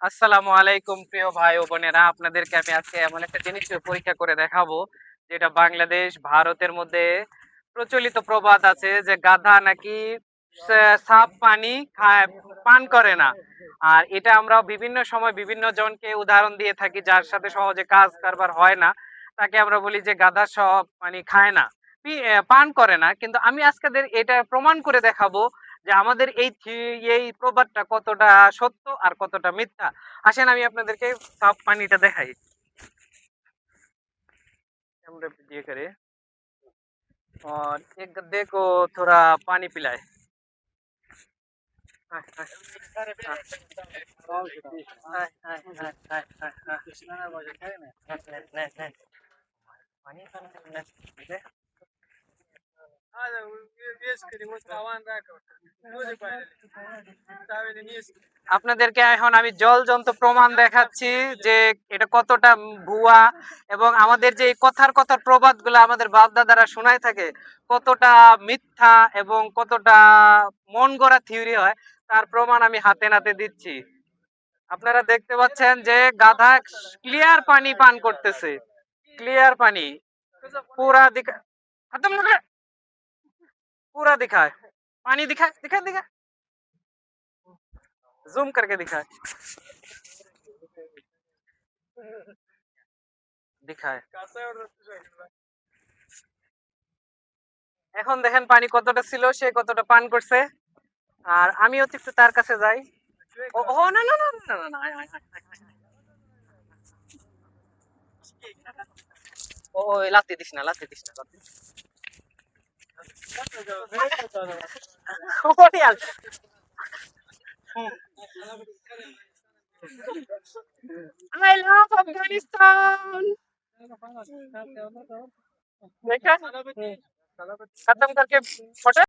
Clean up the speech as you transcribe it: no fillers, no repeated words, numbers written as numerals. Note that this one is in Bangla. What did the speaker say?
আসসালামু আলাইকুম প্রিয় ভাই ও বোনেরা, আপনাদেরকে আমি আজকে এমন একটা জিনিস পরীক্ষা করে দেখাবো যেটা বাংলাদেশ ভারতের মধ্যে প্রচলিত প্রবাদ আছে যে গাধা নাকি সাপ পানি খায়, পান করে না। আর এটা আমরা বিভিন্ন সময় বিভিন্ন জনকে উদাহরণ দিয়ে থাকি, যার সাথে সহজে কাজ কারবার হয় না তাকে আমরা বলি যে গাধা সব পানি খায় না, পান করে না। কিন্তু আমি আজকে এটা প্রমাণ করে দেখাবো যে আমাদের এই প্রবাদটা কতটা সত্য আর কতটা মিথ্যা। আসেন আমি আপনাদেরকে সাफ पानीটা দেখাই। कैमरे पे दिए करे और एक गद्दे को थोड़ा पानी पिलाए। हाय, हाय, हाय, हाय, हाय, हाय, हाय, हाय, हाय, ने, ने, पानी ने, আপনাদেরকে এখন আমি জলজন্ত প্রমাণ দেখাচ্ছি যে এটা কতটা ভুয়া, এবং আমাদের যে কথার কথার প্রবাদ গুলো আমাদের বাপ দাদারা শোনায় থাকে কতটা মিথ্যা এবং কতটা মন গড়া থিওরি হয়, তার প্রমাণ আমি হাতে নাতে দিচ্ছি। আপনারা দেখতে পাচ্ছেন যে গাধা ক্লিয়ার পানি পান করতেছে, क्लियर पानी पूरा दिखा, खत्म हो गया, पूरा दिखा है पानी, दिखा दिखा दिखा, जूम करके दिखा दिखा है। এখন দেখেন পানি কতটা ছিল, সে কতটা পান করছে। আর আমি হচ্ছে একটু তার কাছে যাই। ও ও না না না না না না, আয়, আয়, আয়, আয়, আয়। ও লাত্তি দিস না, লাত্তি দিস না, লাত্তি দিস না। ওরে আল। I love Afghanistan. देखा खत्म करके फोटो